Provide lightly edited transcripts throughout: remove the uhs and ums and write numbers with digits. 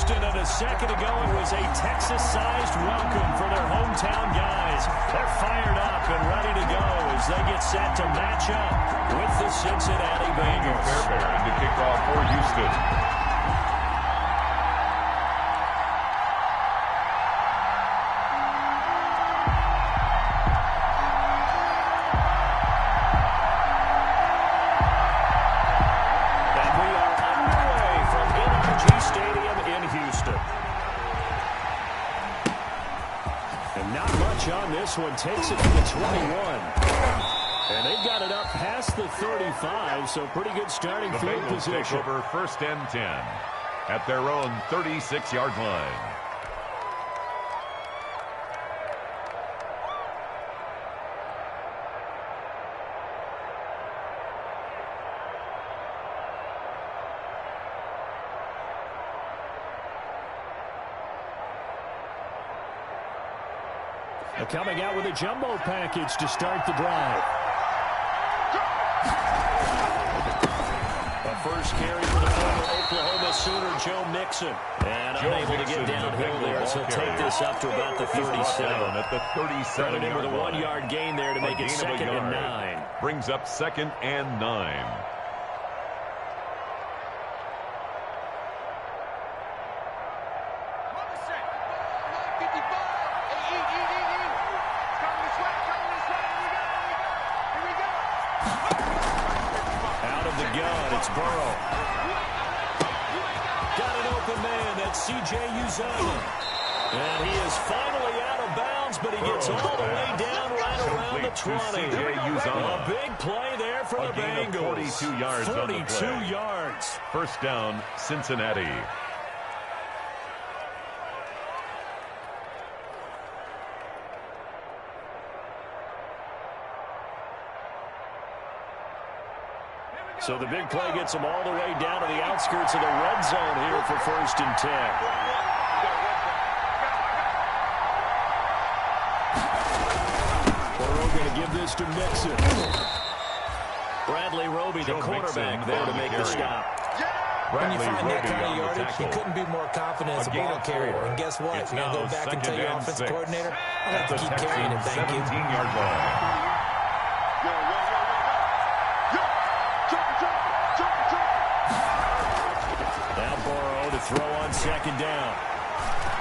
Houston, and a second ago it was a Texas-sized welcome for their hometown guys. They're fired up and ready to go as they get set to match up with the Cincinnati Bengals. Fairbairn to kick off for Houston. On this one, takes it to the 21. And they've got it up past the 35, so pretty good starting field position. Take over 1st and 10 at their own 36-yard line. Coming out with a jumbo package to start the drive. A first carry for the former Oklahoma Sooner, Joe Mixon. And unable to get downhill there, so take this up to about the 37. At the 37 with a 1-yard gain there to make it 2nd and 9. Brings up 2nd and 9. And he is finally out of bounds, but he gets all the way down right around the 20. A big play there for the Bengals. 42 yards 42 yards. First down, Cincinnati. So the big play gets them all the way down to the outskirts of the red zone here for 1st and 10. Give this to Mixon. Bradley Roby, the quarterback, there to make the stop. When you find that kind of yardage, you couldn't be more confident as a ball carrier. And guess what? You're going to go back and tell your offensive coordinator, I have to keep carrying it. Thank you. 17-yard line. Now Burrow to throw on 2nd down.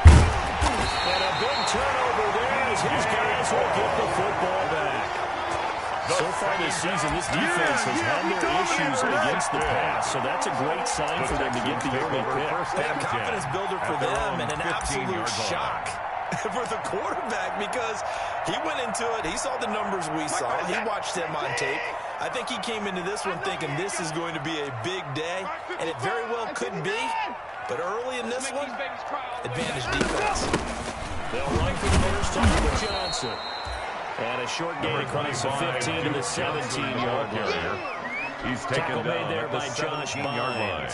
And a big turnover there as his guys will get the football back. So far this season, this defense has had their issues against the pass, so that's a great sign for them to get the early pick. A confidence builder for them and an absolute shock for the quarterback because he went into it. He saw the numbers we saw. He watched them on tape. I think he came into this one thinking this is going to be a big day, and it very well could be. But early in this one, advantage defense. They'll run for the first time with Johnson. And a short gain across the 15 to the 17-yard line. He's taken down there at the by Josh 17-yard line.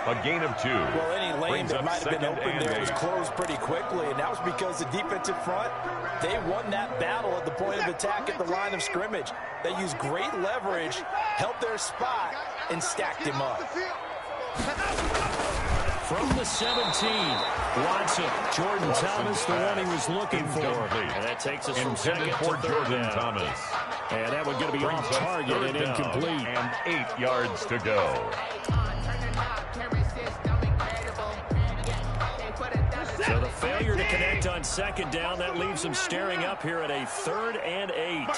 A gain of 2. Well, any lane that might have been open there was closed pretty quickly, and that was because the defensive front, they won that battle at the point of attack at the line of scrimmage. They used great leverage, held their spot, and stacked him up. From the 17, Watson, Jordan Thomas, the one he was looking for. And that takes us from 2nd for to Jordan Thomas. And that one's going to be off target and incomplete. And 8 yards to go. So the failure to connect on 2nd down, that leaves them staring up here at a 3rd and 8.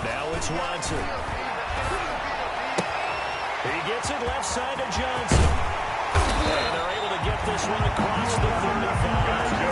Now it's Watson. He gets it left side to Johnson. And they're able to get this one across the 35.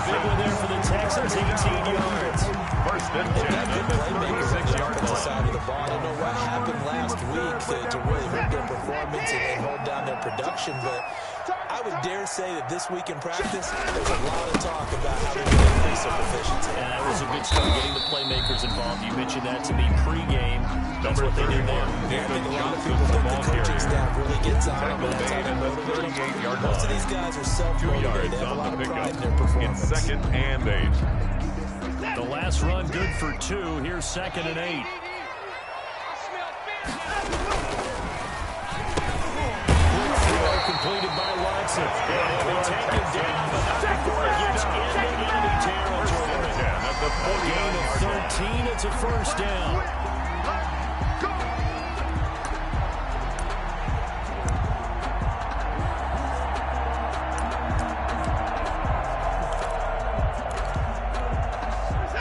Big one there for the Texans, 18 yards. First and 10 at the 36-yard side of the ball. I don't know what happened last week to really hurt their performance and hold down their production, but I would dare say that this week in practice, there's a lot of talk about how they're going to increase their proficiency. And that was a good start getting the playmakers involved. You mentioned that to me pregame. That's what they did there. I think a lot of people think the coaching staff really gets on them, and that's how they motivate them. Most of these guys are self-motivated. They have a lot of pride in their performance. In 2nd and 8. The last run good for 2. Here's 2nd and 8. completed by Watson. And he'll be taken down, but not before he gets into enemy territory. A gain of 13, it's a first down.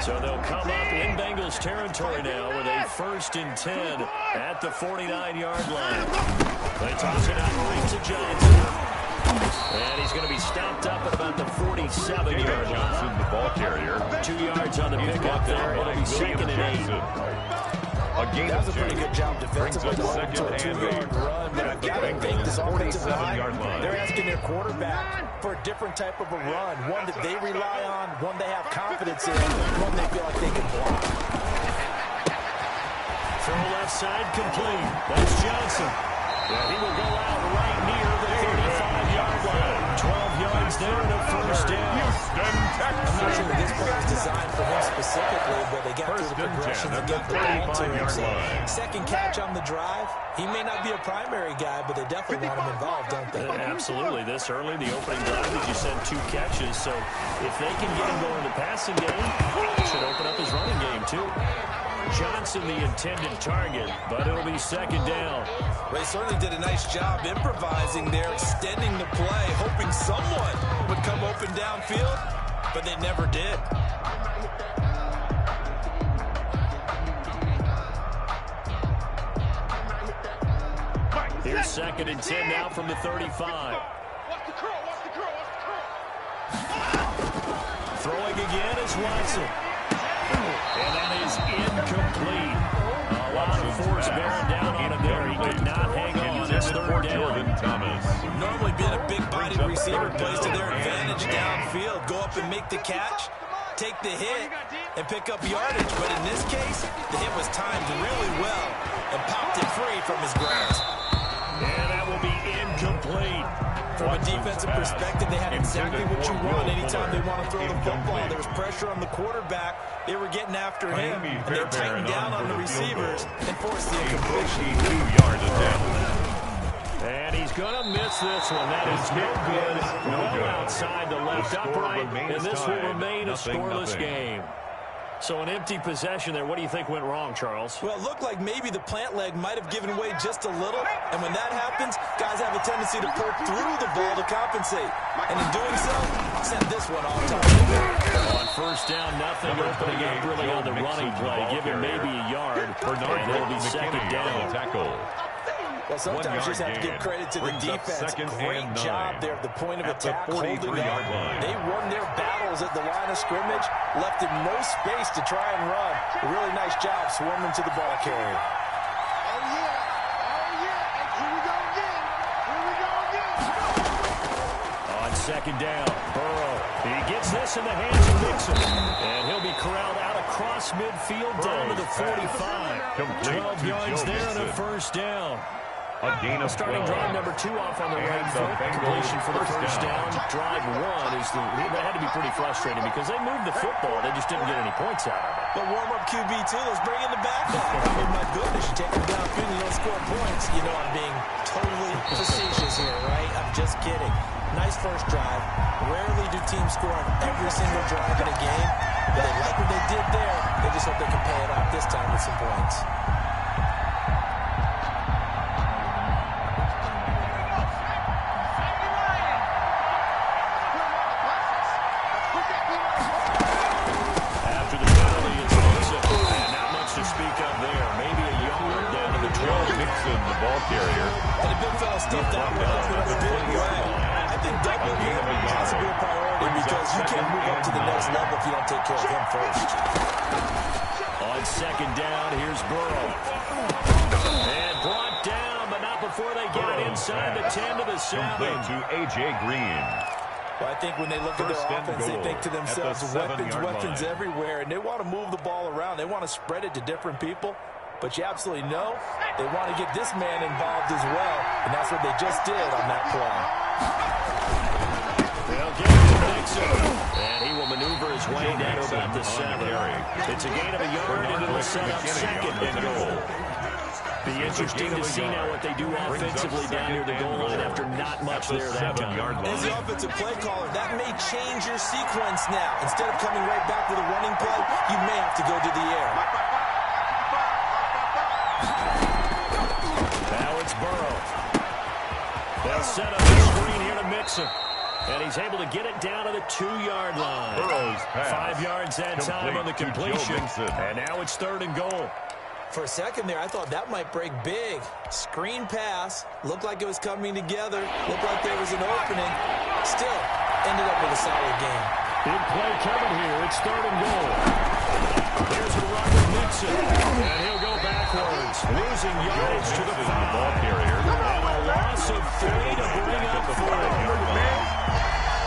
So they'll come up in Bengals territory now with a 1st and 10 at the 49-yard line. They toss it out right to Johnson. And he's going to be stopped up at about the 47-yard line. Johnson, the ball carrier. 2 yards on the pickup there. It'll be 2nd and 8. A gain that was a pretty good job defensively to hold to a 2-yard run. But I've got to think this offensive line, they're asking their quarterback for a different type of a run, one that they rely on, one they have confidence in, one they feel like they can block. Throw left side complete. That's Johnson. Yeah, he will go out right near the 35-yard line. 12 yards there and a first down. I'm not sure this play was designed for him specifically, but they got through the progressions and got the ball to him. So, second catch on the drive. He may not be a primary guy, but they definitely want him involved, don't they? Absolutely. This early, the opening drive, as you said, 2 catches. So if they can get him going in the passing game, it should open up his running game, too. Johnson, the intended target, but it'll be 2nd down. They certainly did a nice job improvising there, extending the play, hoping someone would come open downfield, but they never did. Here's 2nd and 10 now from the 35. Throwing again is Watson. And that is incomplete. A lot of force bearing down on him there. He could not hang on. It's 3rd down. Normally being a big-bodied receiver plays to their advantage downfield. Go up and make the catch, take the hit, and pick up yardage. But in this case, the hit was timed really well and popped it free from his grasp. And that will be incomplete. From a defensive perspective, they had exactly what you want anytime they want to throw the football. There was pressure on the quarterback. They were getting after him, and they tightened down on the receivers and forced the incompletion. 2 yards of damage. And he's going to miss this one. That is no good. Well outside the left upright, and this will remain a scoreless game. So an empty possession there. What do you think went wrong, Charles? Well, it looked like maybe the plant leg might have given way just a little. And when that happens, guys have a tendency to pull through the ball to compensate. And in doing so, send this one off top. On 1st down, nothing opening up really on the running play. Give him maybe a yard, and it'll be 2nd down. Well, sometimes you just have to give credit to the defense. Great job there at the point of attack, holding up. They won their battles at the line of scrimmage, left him no space to try and run. A really nice job swarming to the ball carrier. On 2nd down, Burrow. He gets this in the hands of Mixon. And he'll be corralled out across midfield down to the 45. 12 yards there and a first down. A gain of starting drive number 2 off on the right foot. Completion for the first down. Drive 1 is that had to be pretty frustrating because they moved the football. They just didn't get any points out of it. But warm-up QB2, let's bring in the backup. I mean, my goodness, you take them downfield and you don't score points. You know I'm being totally facetious here, right? I'm just kidding. Nice first drive. Rarely do teams score on every single drive in a game. But they like what they did there. They just hope they can pay it off this time with some points. The ball carrier. And the big fella stuffed that one up in a big way. I think double here has to be a priority because you can't move up to the next level if you don't take care of him first. On 2nd down, here's Burrow. And brought down, but not before they get it inside the 10 to the 7. To A.J. Green. Well, I think when they look at their offense, they think to themselves, weapons everywhere, and they want to move the ball around. They want to spread it to different people. But you absolutely know they want to get this man involved as well, and that's what they just did on that play. They'll get it to Mixon, and he will maneuver his way down to about the 7. It's a gain of a yard, and it'll set up 2nd and goal. Be interesting to see now what they do offensively down near the goal line after not much there that time. As the offensive play caller, that may change your sequence now. Instead of coming right back with a running play, you may have to go to the air. Now it's Burrow. They'll set up the screen here to Mixon. And he's able to get it down to the 2-yard line. Burrow's pass. 5 yards that time on the completion. And now it's 3rd and goal. For a second there, I thought that might break big. Screen pass. Looked like it was coming together. Looked like there was an opening. Still, ended up with a solid game. Big play coming here. It's 3rd and goal. Here's a run with Mixon. And he'll go backwards. Losing yardage to the ball carrier. And a loss of 3 to bring up 4.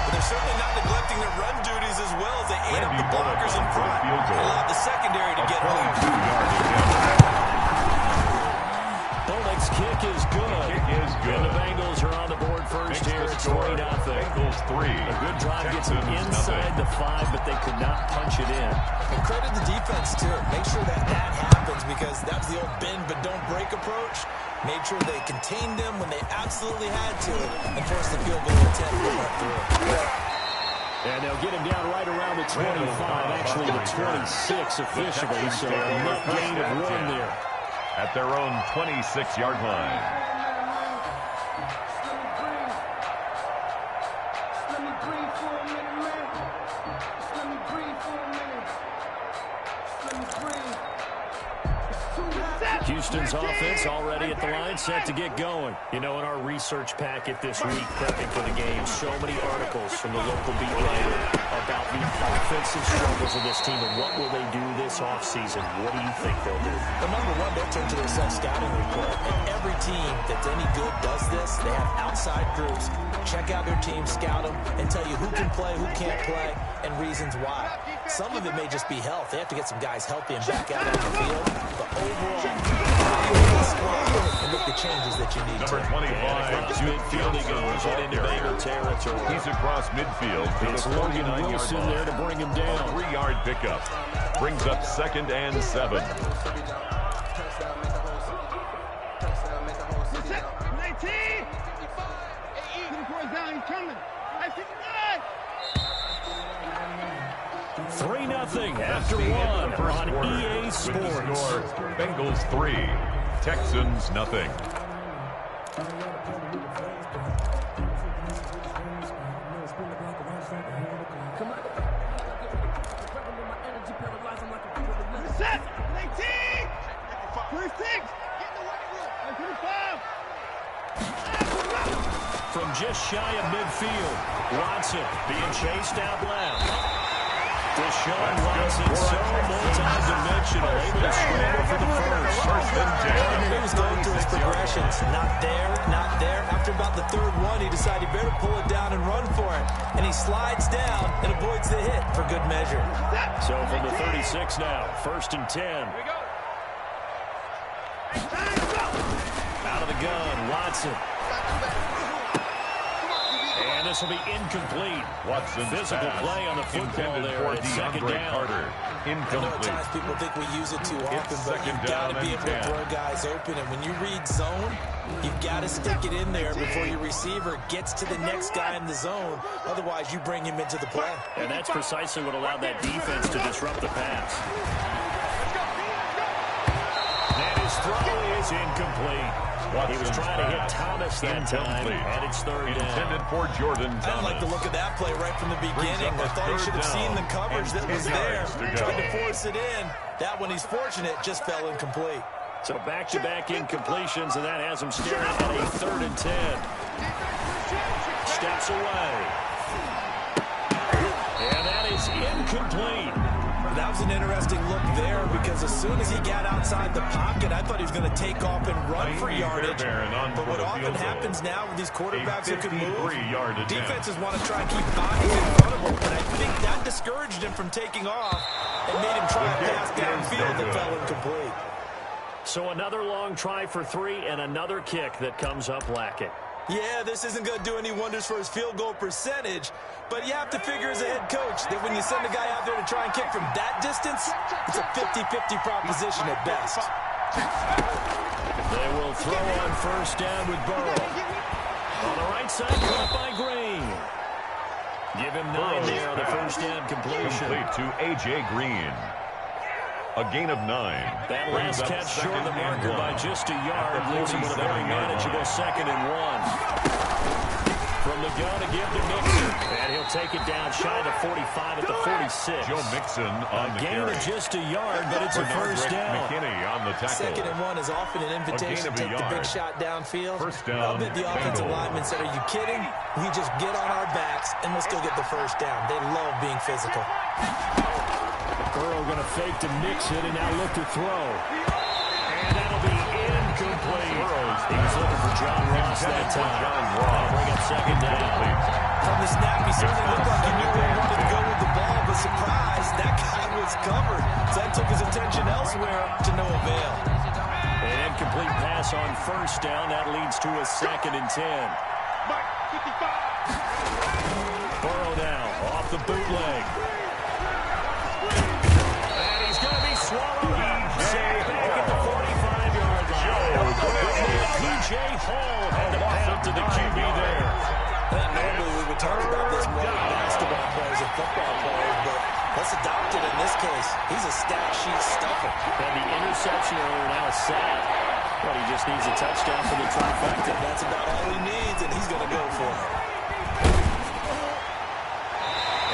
They're certainly not neglecting their run duties as well as they ate up the blockers in front. Allowed the secondary to get home. Bullock's kick is good. And the Bengals are on the board first here. It's 3-0. Bengals 3. A good drive gets them inside the 5, but they could not punch it in. And credit the defense, too. Make sure that happens because that's the old bend but don't break approach. Made sure they contained them when they absolutely had to and forced the field goal attempt to get through. And they'll get him down right around the 25, actually the 26 officially, so a net gain of 1 there. At their own 26-yard line. Houston's offense already at the line, set to get going. You know, in our research packet this week, prepping for the game, so many articles from the local beat writer about the offensive struggles of this team and what will they do this offseason. What do you think they'll do? Well, number one, they'll turn to their self-scouting report. And every team that's any good does this. They have outside groups. Check out their team, scout them, and tell you who can play, who can't play, and reasons why. Some of it may just be health. They have to get some guys healthy and back out on the field. But overall, and make the changes that you need. Number 25, midfield he goes right into Baker territory. He's across midfield to It's the Logan 49-yard Wilson line. there to bring him down. 3-yard pickup. Brings up 2nd and 7. 3-0 after 1 on EA Sports. Bengals 3, Texans 0. From just shy of midfield, Watson being chased out left. Deshaun Watson, so multi-dimensional, able to scramble for the first. He was going through his progressions. Not there, not there. After about the 3rd one, he decided he better pull it down and run for it. And he slides down and avoids the hit for good measure. So from the 36 now, 1st and 10. Out of the gun, Watson. And this will be incomplete. Watson physical play on the football there. It's 2nd down. I know at times people think we use it too often, but you've got to be able to throw guys open. And when you read zone, you've got to stick it in there before your receiver gets to the next guy in the zone. Otherwise, you bring him into the play. And that's precisely what allowed that defense to disrupt the pass. And his throw is incomplete. He was trying to hit Thomas that time, and it's 3rd down. Intended for Jordan Thomas. I didn't like the look of that play right from the beginning. I thought he should have seen the coverage that was there. Tried to force it in. That one, he's fortunate, just fell incomplete. So back-to-back incompletions, and that has him staring at a 3rd and 10. Steps away. And that is incomplete. That was an interesting look there because as soon as he got outside the pocket, I thought he was going to take off and run for yardage. But what often happens now with these quarterbacks who can move, defenses want to try and keep bodies in front of him. And I think that discouraged him from taking off and made him try a pass downfield that fell incomplete. So another long try for 3 and another kick that comes up lacking. Yeah, this isn't going to do any wonders for his field goal percentage, but you have to figure as a head coach that when you send a guy out there to try and kick from that distance, it's a 50-50 proposition at best. The throw on first down with Burrow. On the right side, caught by Green. Give him 9 there on the first down completion. Complete to A.J. Green. A gain of 9. That last catch short of the marker by just a yard leaves him with a very manageable 2nd and 1. From the gun to give to Mixon. And he'll take it down shy of the 45 at the 46. Joe Mixon on the gain carry. of just a yard, but it's a first down. McKinney on the tackle. 2nd and 1 is often an invitation to take the big shot downfield. First down. I'll bet the offensive linemen said, are you kidding? We just get on our backs and let's go get the first down. They love being physical. Burrow going to fake to Mixon and now look to throw. And that'll be incomplete. He was looking for John Ross that time. That'll bring up 2nd down. From the snap, he certainly looked like he knew where he wanted to go with the ball, but surprise, that guy was covered. So that took his attention elsewhere to no avail. An incomplete pass on first down. That leads to a 2nd and 10. Burrow now off the bootleg. And he's going to be swallowed up. Sacked back at the 45-yard line. P.J. Hall had to pound to the QB there. Normally we would talk about this more in basketball players and football players, but let's adopt it in this case. He's a stat sheet stuffer. And the interception earlier, now a sack. But he just needs a touchdown for the trifecta. That's about all he needs, and he's going to go for it.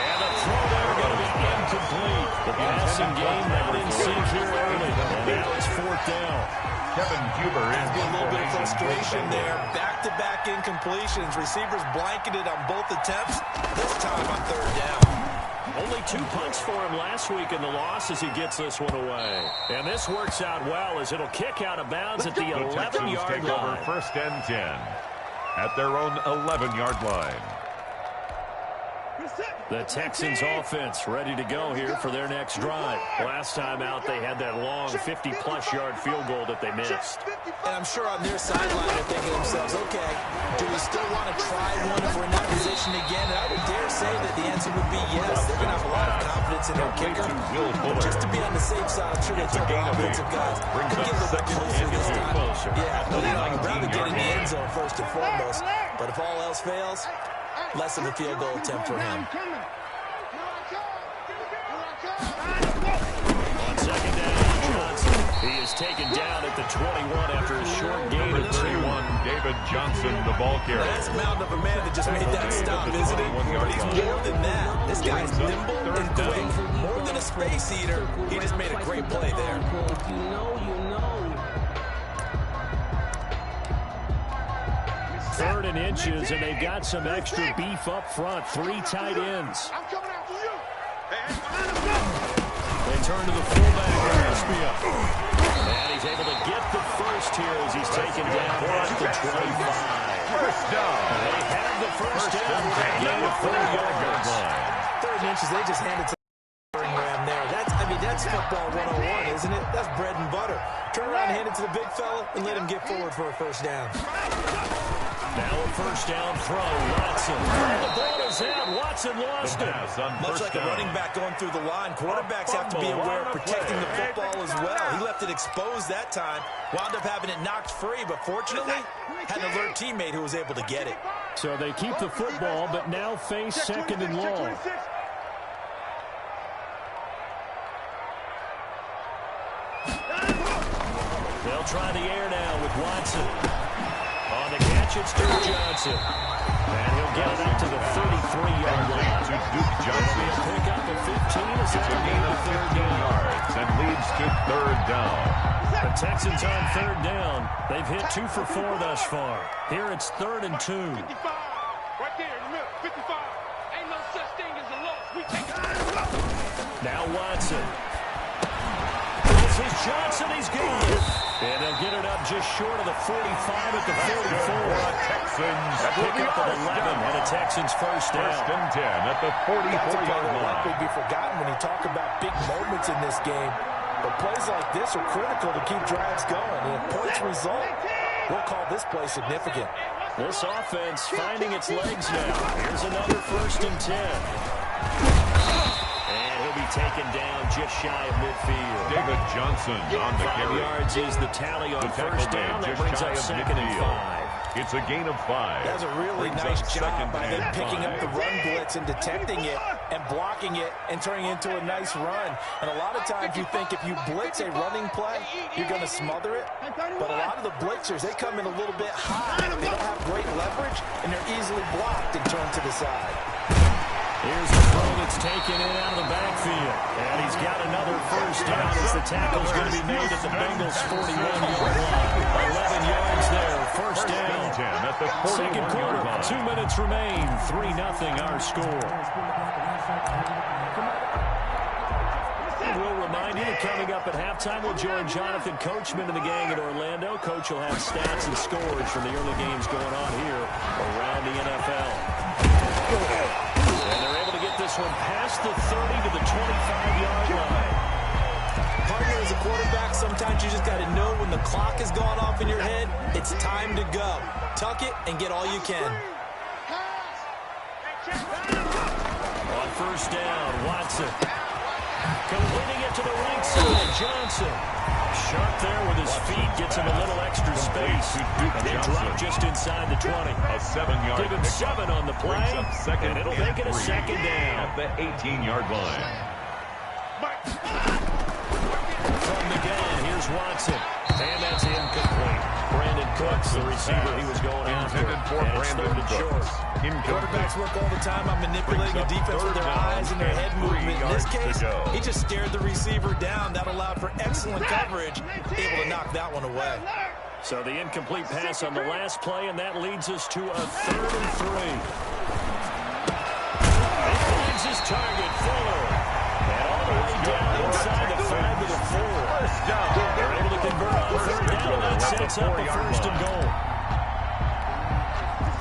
And the throw there going to be incomplete. The passing game not in sync here early. And now it's 4th down. Kevin Huber There's been a little bit of frustration there. Back-to-back incompletions. Receivers blanketed on both attempts. This time on 3rd down. Only 2 punts for him last week in the loss as he gets this one away. And this works out well as it'll kick out of bounds at the 11-yard line. Over 1st and 10 at their own 11-yard line. The Texans offense ready to go here for their next drive. Last time out, they had that long 50-plus yard field goal that they missed. And I'm sure on their sideline they're thinking to themselves, okay, do we still want to try one if we're in that position again? And I would dare say that the answer would be yes. They're going to have a lot of confidence in their kicker. But just to be on the safe side, I'm sure they told the offensive guys, come get a little bit closer this time. Yeah, I'd rather get in the end zone first and foremost. But if all else fails, less of a field goal attempt for him. On 2nd down, Johnson. He is taken down at the 21 after a short gain of 31. David Johnson, the ball carrier. That's a mountain of a man that just made that stop, isn't he? But he's more than that. This guy's nimble and quick. More than a space eater. He just made a great play there. Third and inches, and they've got some extra beef up front. 3 tight ends. They turn to the fullback, Garcia. And he's able to get the first here as he's taken down at the 25. First down. They have the first down. Gain of 4 yards. 3rd and inches, they just handed to the ram there. That's football 101, isn't it? That's bread and butter. Turn around, hand it to the big fella, and let him get forward for a first down. Now a first down throw, Watson. The ball is out. Watson lost it. Much like a running back going through the line, quarterbacks have to be aware of protecting the football as well. He left it exposed that time, wound up having it knocked free, but fortunately, had an alert teammate who was able to get it. So they keep the football, but now face 2nd and long. They'll try the air now with Watson. On the catch, it's Duke Johnson. And he'll get it up to the 33-yard line. To Duke Johnson. He'll pick up a 15. It's a gain of 15 yards and leads to 3rd down. The Texans on 3rd down. They've hit 2 for 4 thus far. Here it's 3rd and 2. 55. Right there in the middle. 55. Ain't no such thing as a loss. We take it. Now Watson. This is Johnson. He's good. And they'll get it up just short of the 45 at the 44. Texans Pick up at 11 and a Texans first down. 1st and 10 at the 44-yard line. Could be forgotten when you talk about big moments in this game. But plays like this are critical to keep drives going. And if points result, we'll call this play significant. This offense finding its legs now. Here's another 1st and 10. And he'll be taken down just shy of midfield. David Johnson on the 5 carry. yards is the tally on first down. That brings up second and 5. It's a gain of 5. That's a really nice job by them picking up the run blitz and detecting it and blocking it and turning it into a nice run. And a lot of times you think if you blitz a running play, you're going to smother it. But a lot of the blitzers, they come in a little bit high. They don't have great leverage, and they're easily blocked and turned to the side. Here's the throw that's taken in out of the backfield. And he's got another first down as the tackle's going to be made at the Bengals' 41-yard line. 11 yards there, first down. At the Second quarter, 2 minutes remain. 3-0 our score. We'll remind you that coming up at halftime, we'll join Jonathan Coachman and the gang at Orlando. Coach will have stats and scores from the early games going on here around the NFL. And they're able to get this one past the 30 to the 25-yard line. Partner, as a quarterback, sometimes you just got to know when the clock has gone off in your head, it's time to go. Tuck it and get all you can. On first down, Watson. Completing it to the right side, Johnson. Sharp there with his feet, gets him a little extra space. And they drop just inside the 20. A 7-yard Give him 7 on the play, and it'll make it a second down. At the 18-yard line. From the gun, here's Watson. And that's incomplete. Brandon Cooks, the receiver he was going after. Intended for Brandon Cooks. Quarterbacks work all the time on manipulating the defense with their eyes and their head movement. In this case, he just stared the receiver down. That allowed for excellent coverage, able to knock that one away. So the incomplete pass on the last play, and that leads us to a 3rd and 3. He finds his target, Fuller. And all the way down inside the 5 to the 4. They're able to convert on 3rd down, and that sets up a 1st and goal.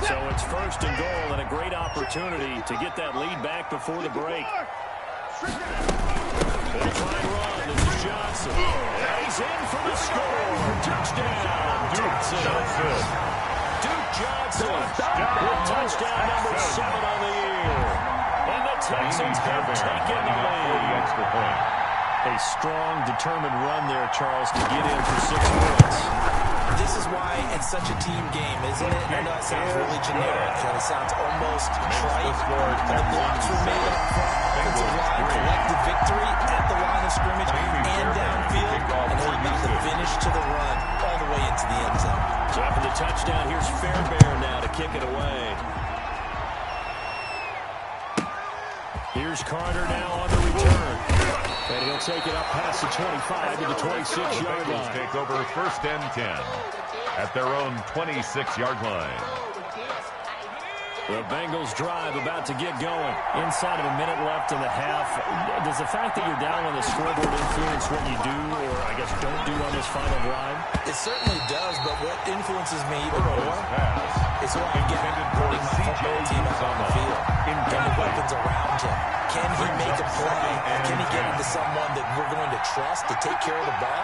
So it's 1st and goal, and a great opportunity to get that lead back before the break. They'll try and run. This is Johnson. And he's in for the score. Touchdown, Johnson. Duke Johnson with touchdown number 7 on the year. And the Texans have taken the lead. Extra point. A strong, determined run there, Charles, to get in for 6 points. This is why it's such a team game, isn't it? I know it sounds really generic, and it sounds almost trite. The blocks were made up front. Offensive line collected victory at the line of scrimmage and downfield. And how about the finish to the run all the way into the end zone. So after the touchdown, here's Fairbairn now to kick it away. Here's Carter now on the return. And he'll take it up past the 25 to the 26-yard line. Take over 1st and 10 at their own 26-yard line. The Bengals drive about to get going. Inside of a minute left in the half. Does the fact that you're down on the scoreboard influence what you do or, I guess, don't do on this final drive? It certainly does, but what influences me even more is who I get putting my football team out on the field. And the weapons around him. Can he make a play? Can he get into someone that we're going to trust to take care of the ball?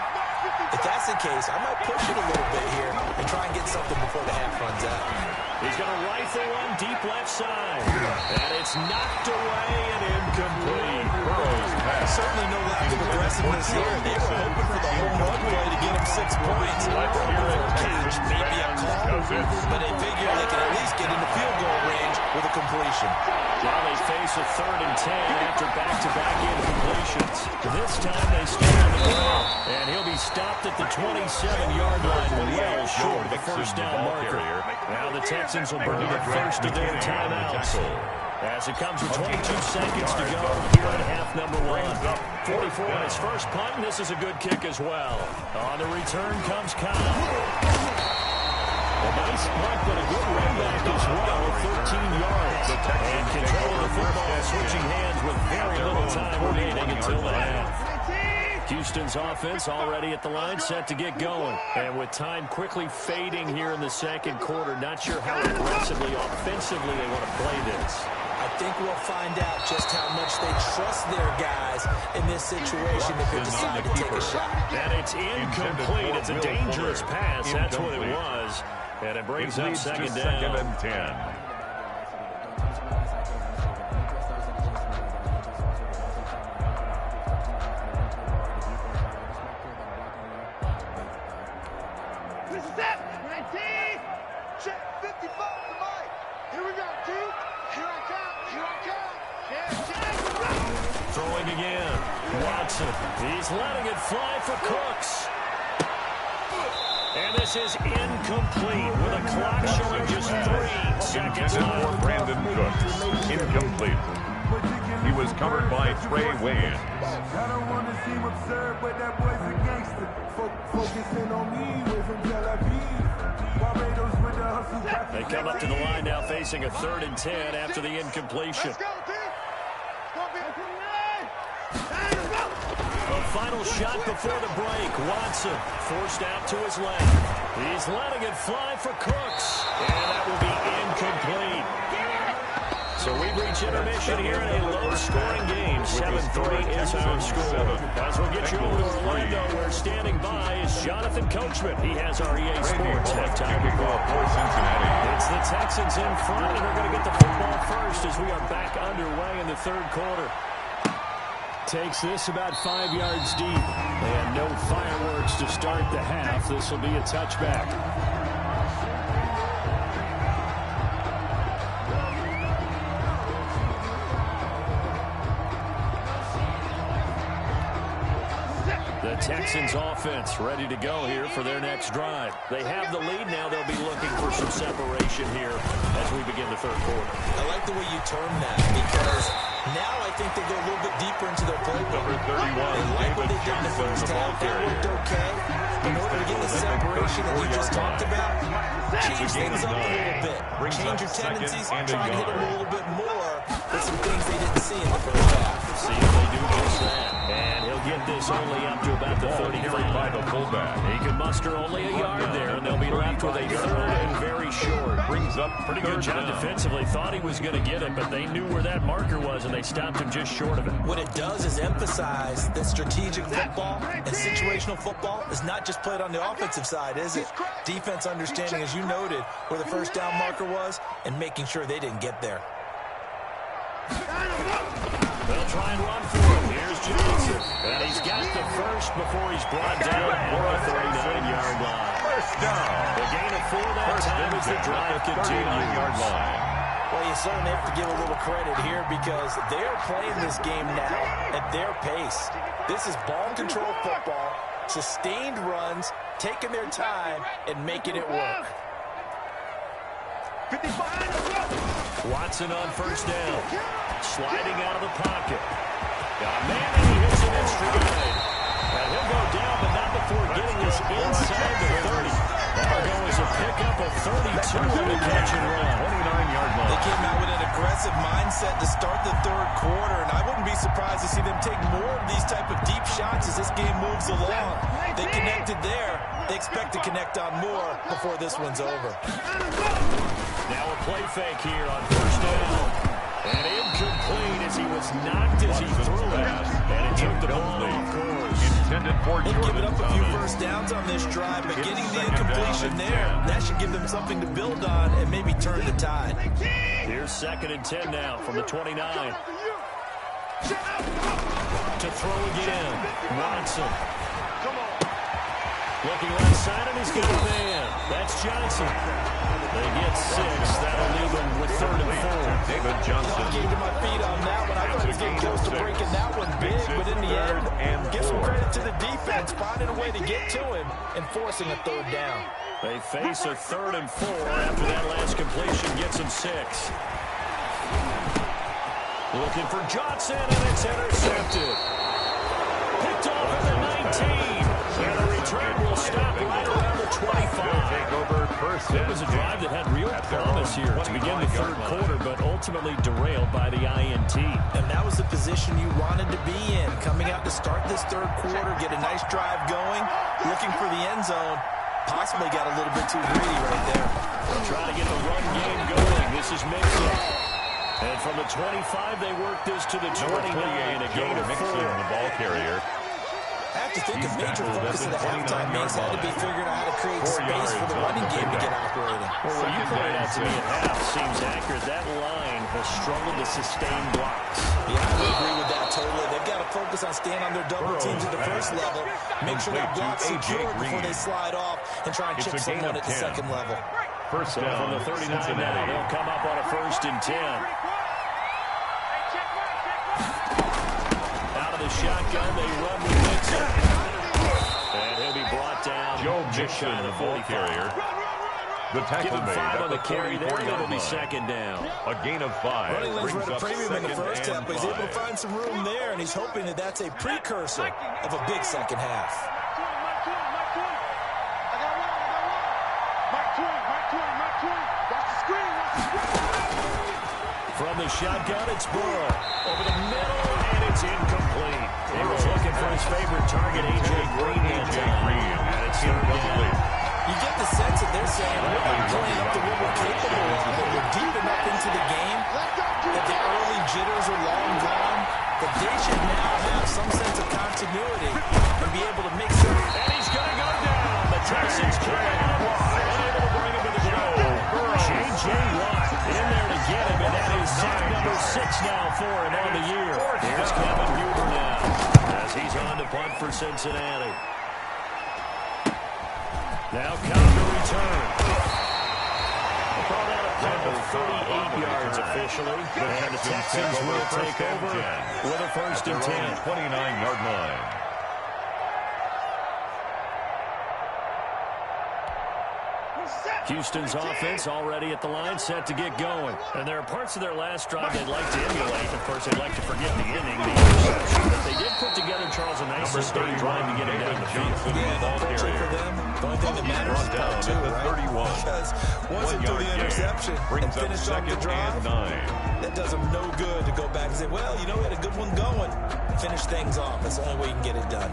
If that's the case, I might push it a little bit here and try and get something before the half runs out. He's going to rifle one deep left side. And it's knocked away and incomplete. Certainly no lack of aggressiveness here. They were hoping for the home run play to get him 6 points. Catch, maybe a call. But they figure they can at least get into field goal range with a completion. Now they face a 3rd and 10 after back-to-back incompletions. This time they stay on the ground. And he'll be stopped at the 27-yard line, well short of the first down marker. Now the Texans will burn the first of their timeouts. As it comes with 22 seconds to go here in half number 1. 44 on his first punt, and this is a good kick as well. On the return comes Kyle. A nice punt, but a good run back as well, 13 yards. And control of the football, switching hands with very little time remaining until the half. Houston's offense already at the line, set to get going. And with time quickly fading here in the second quarter, not sure how aggressively, offensively they want to play this. I think we'll find out just how much they trust their guys in this situation if they decide to take a shot. And it's incomplete. It's a dangerous pass. That's what it was. And it brings up second down. 2nd and 10. Check 55 to Mike. Here we go, T. Here I come. Here I come. Throwing again. Watson. He's letting it fly for Cooks. And this is incomplete with a clock showing just 3 seconds Intended for left. Brandon Cooks. Incomplete. He was covered by Trey Wayans. I don't want to seem absurd, but that boy's a gangster. Focusing on me, we're from Tel Aviv. Barbados with the hustle. They come up to the line now facing a 3rd and 10 after the incompletion. Let's go, T. A final shot before the break. Watson forced out to his left. He's letting it fly for Cooks. And that will be incomplete. So we reach intermission here in a low-scoring game. 7-3 is our score. As we'll get you over to Orlando, where standing by is Jonathan Coachman. He has our EA Sports halftime report. It's the Texans in front, and they're going to get the football first as we are back underway in the 3rd quarter. Takes this about 5 yards deep. And no fireworks to start the half. This will be a touchback. The Texans offense ready to go here for their next drive. They have the lead now. They'll be looking for some separation here as we begin the 3rd quarter. I like the way you term that because now I think they go a little bit deeper into their playbook. Number 31, they like what they did in the first half. That worked okay. In order to get the separation that you just talked about, change things up a little bit. Change your tendencies, try and hit them a little bit more with some things they didn't see in the first half. See if they do just that. And he'll get this only up to about the 35. By the fullback. He can muster only a yard there, and they'll be left with a 3rd and very short. Brings up Pretty good job defensively. Thought he was going to get it, but they knew where that marker was, and they stopped him just short of it. What it does is emphasize that strategic football and situational football is not just played on the offensive side, is it? Defense understanding, as you noted, where the first down marker was and making sure they didn't get there. They'll try and run for him. Here's Johnson. And he's got the first before he's brought down at the 39-yard line. First down. The gain of 4 that time as the drive continues. 39-yard line. Well, you certainly have to give a little credit here because they're playing this game now at their pace. This is ball control football, sustained runs, taking their time, and making it work. Watson on first down. Sliding out of the pocket. Got a man, and he hits him in stride. And he'll go down, but not before getting this inside the 30. That'll go as a pickup of 32 on the catch and run. 29-yard line. They came out with an aggressive mindset to start the 3rd quarter, and I wouldn't be surprised to see them take more of these type of deep shots as this game moves along. They connected there. They expect to connect on more before this one's over. Now a play fake here on first down. And incomplete as he was knocked as he threw it. And it took the ball off course. Intended for They've given up a few Jordan first downs on this drive, but getting the incompletion there, that should give them something to build on and maybe turn the tide. Here's 2nd and 10 now from the 29. To throw again. Watson. Looking left side, and he's got a man. That's Johnson. They get 6. That'll leave them with 3rd and 4. David Johnson. I came to my feet on that one. I thought he was getting close to breaking that one big, but in the end, give some credit to the defense, finding a way to get to him and forcing a 3rd down. They face a 3rd and 4 after that last completion gets them 6. Looking for Johnson, and it's intercepted. Picked off at the 19. And the return will stop right around the 25. It was a drive that had real promise here to begin the 3rd quarter, but ultimately derailed by the INT. And that was the position you wanted to be in. Coming out to start this 3rd quarter, get a nice drive going, looking for the end zone. Possibly got a little bit too greedy right there. They're trying to get the run game going. This is Mixon. And from the 25, they work this to the 29. A gain of 4. The ball carrier. have to think a major focus of the halftime mix had to be figuring out how to create space for the running game to get operating. Well, what you pointed out to me at half seems accurate. That line has struggled to sustain blocks. Yeah, I would agree with that totally. They've got to focus on staying on their double teams at the first level, make sure that block's secure before they slide off, and try and chip someone at the second level. First down from the 39 now, they'll come up on a 1st and 10. Out of the shotgun, they run with Mixon. And he'll be brought down. Joe Mixon, the ball carrier. The tackle made on the carry there, and it'll be 2nd down. A gain of 5. Running lanes brings were at a up premium in the 2nd first half, and but he's able to 5. find some room there, and he's hoping that that's a precursor of a big second half. From the shotgun, it's Burrow. Over the middle, and it's incomplete. He was looking for his favorite target, A.J. Green. And it's incomplete. You get the sense that they're saying we're not playing up to what we're capable of, but we're deep enough into the game that the early jitters are long gone, that they should now have some sense of continuity and be able to make some. And he's going to go down. The Texans carry him unable to bring him to the ground. J.J. Watt in there to get him, and that is sack number 6 now for him on the year. Here's Kevin Huber now as he's on to punt for Cincinnati. Now Cobb to return. Brought out a punt of 38 yards officially. And the Texans will take over with a 1st and 10. 29-yard line. Houston's offense already at the line, set to get going. And there are parts of their last drive they'd like to emulate. Of course, they'd like to forget the inning, the interception. But they did put together, Charles, a nice sustained drive to get him down the field. Yeah, unfortunately for them, the only thing that matters is part 2, right? Because once they threw the interception and finished off the drive, that does them no good to go back and say, well, you know, we had a good one going. Finish things off. That's the only way you can get it done.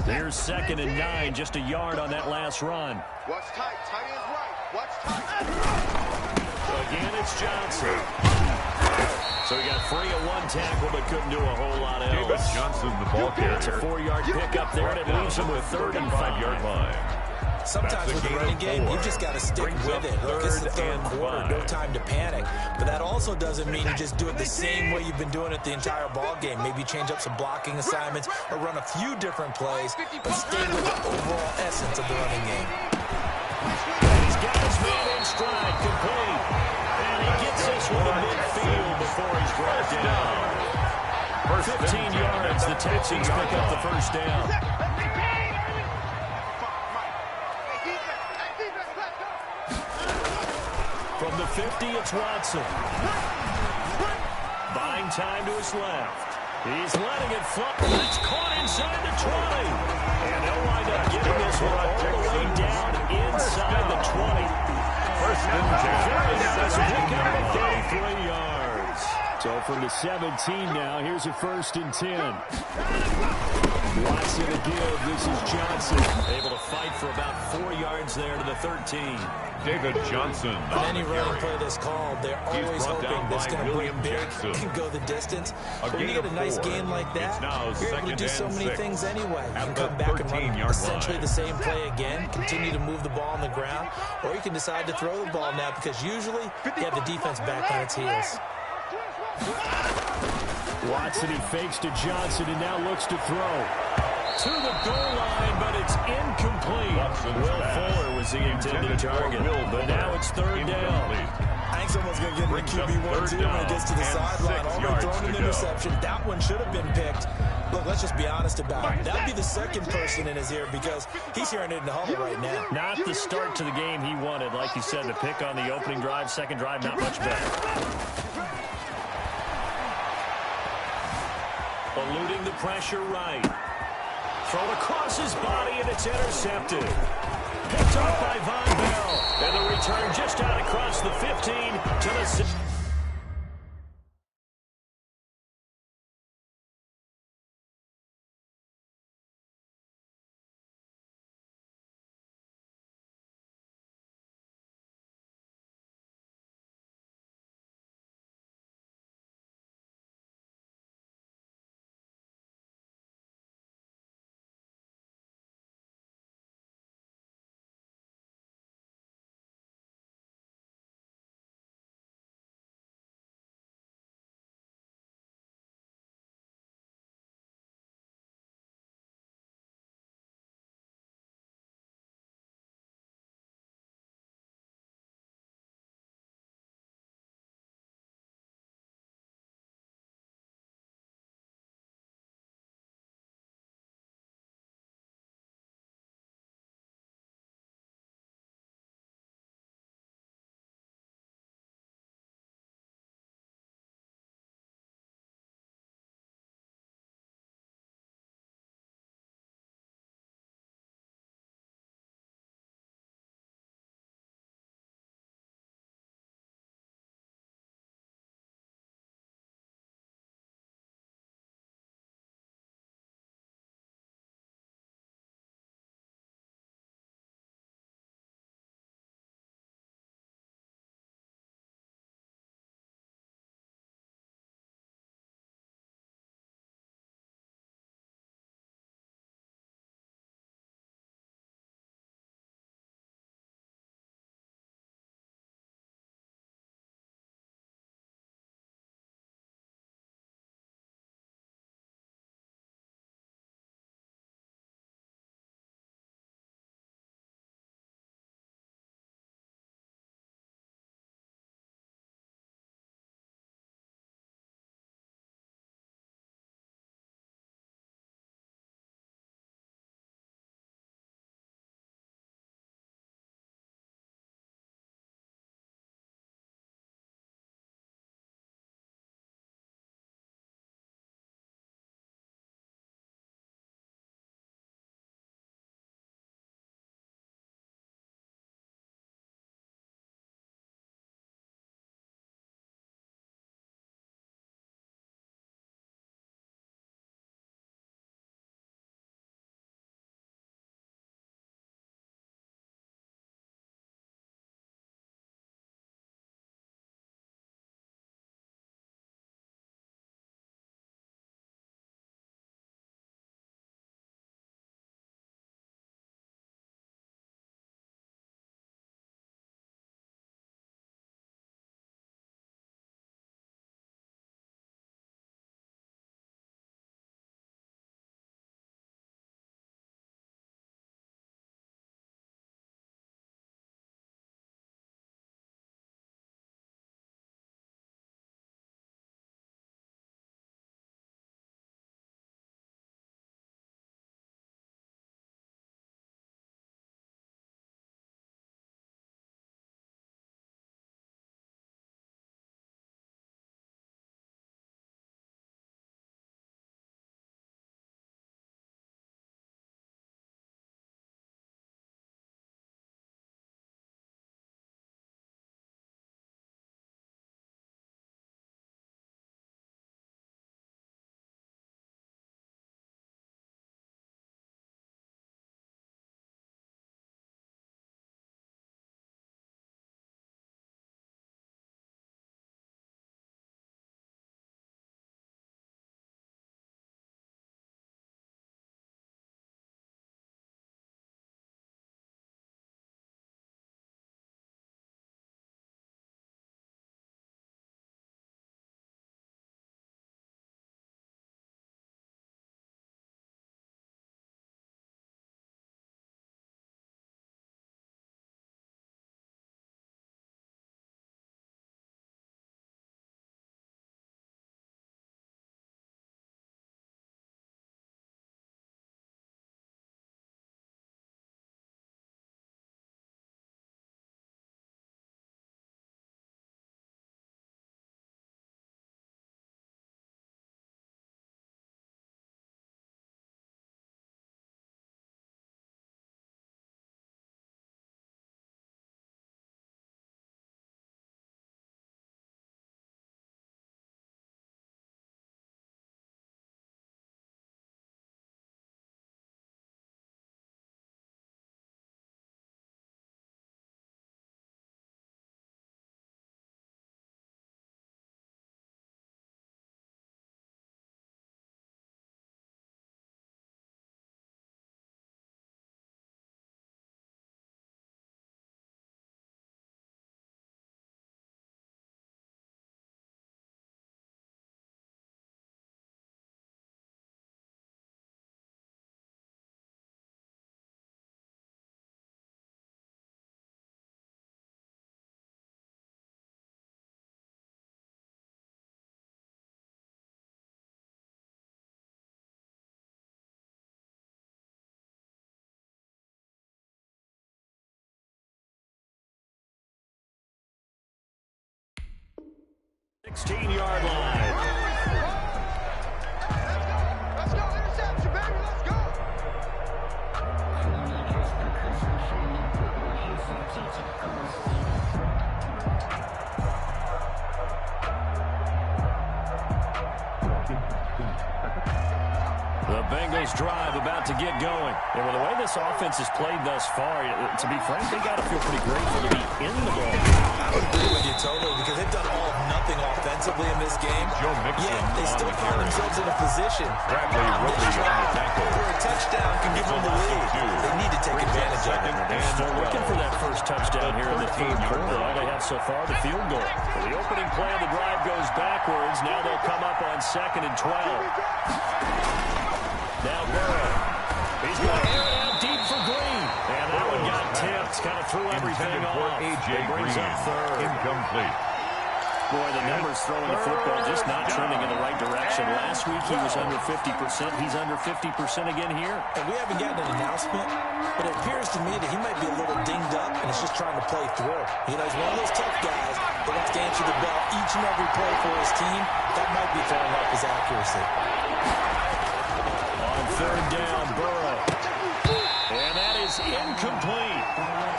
Here's 2nd and 9, just a yard on that last run. Watch tight. Tight ends right. Watch tight. Again, it's Johnson. So he got free of 1 tackle, but couldn't do a whole lot else. David Johnson, the ball carrier. It's a 4-yard pickup there, and it leaves him with 3rd and 5-yard line. Sometimes with the running game, you've just got to stick with it. Look, it's the 3rd quarter, no time to panic. But that also doesn't mean you just do it the same way you've been doing it the entire ball game. Maybe change up some blocking assignments or run a few different plays, but stay with the overall essence of the running game. He's got his man in stride, complete. And he gets this one to midfield before he's brought down. 15 yards, the Texans pick up the 1st down. From the 50, it's Watson. Buying time to his left. He's letting it fly. It's caught inside the 20. And they'll wind up getting this one all the way down inside the 20. 1st and 10. Pick up at 33 yards. So from the 17 now, here's a 1st and 10. Watson to give. This is Johnson. Able to fight for about 4 yards there to the 13. David Johnson. On any running play that's called, they're always hoping that's going to break big and go the distance. But when you get a nice gain like that, you're able to do so many things anyway. You can come back and run essentially the same play again, continue to move the ball on the ground, or you can decide to throw the ball now because usually you have the defense back on its heels. Watson, he fakes to Johnson and now looks to throw. To the goal line, but it's incomplete. Will Fuller was the intended target, but now it's 3rd down. I think someone's going to get in the QB1 too when it gets to the sideline. Already thrown an interception. That one should have been picked. Look, let's just be honest about it. That would be the 2nd person in his ear because he's hearing it in the huddle right now. Not the start to the game he wanted. Like you said, the pick on the opening drive, 2nd drive, not much better. Eluding the pressure right. Thrown across his body, and it's intercepted. Picked off by Von Bell. And the return just out across the 15 to the 6. 16-yard line. Let's go, interception, baby, let's go. The Bengals drive about to get going. And with the way this offense has played thus far, to be frank, they got to feel pretty grateful to be in the ball. I would agree with you totally because they've done all of nothing offensively in this game. Yet they still find themselves in a position where a touchdown can give them the lead. They need to take advantage of it. They're still looking for that first touchdown here in the third quarter. All they have so far, the field goal. Well, the opening play of the drive goes backwards. Now they'll come up on 2nd and 12. Now Burrow. He's going to air it out deep for Green. And that one got tipped. Kind of threw everything off. It brings up third. Incomplete. Boy, the numbers throwing the football just not trending in the right direction. Last week he was under 50%. He's under 50% again here. And we haven't gotten an announcement, but it appears to me that he might be a little dinged up and is just trying to play through. You know, he's one of those tough guys that wants to answer the bell each and every play for his team. That might be throwing off his accuracy. On 3rd down, Burrow. And that is incomplete.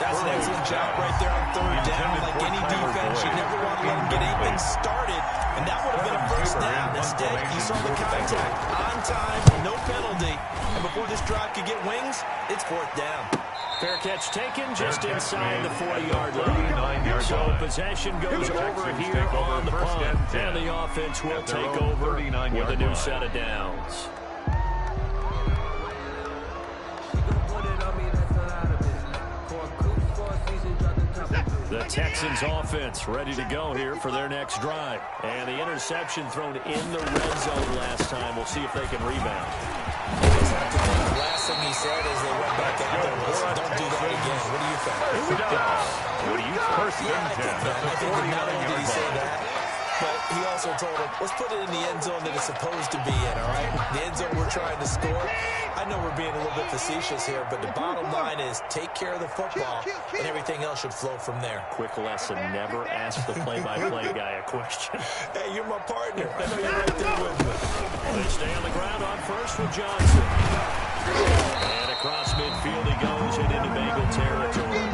That's an excellent job right there on 3rd down. Like any defense, you never want to let him get anything started, and that would have been a first down. Instead, you saw the contact on time, no penalty, and before this drive could get wings, it's 4th down. Fair catch taken just inside the 40-yard line. So possession goes over here on the punt, and the offense will take over with a new set of downs. The Texans offense ready to go here for their next drive. And the interception thrown in the red zone last time. We'll see if they can rebound. The last thing he said as they went back out there was, don't do that again. What do you think? Here we go. What do you think? Yeah, I think not only did he say that, but he also told him, let's put it in the end zone that it's supposed to be in, all right? The end zone we're trying to score. I know we're being a little bit facetious here, but the bottom line is take care of the football, and everything else should flow from there. Quick lesson, never ask the play-by-play guy a question. Hey, you're my partner. I know you're right there with me. They stay on the ground on first with Johnson. And across midfield he goes and into Bengal territory.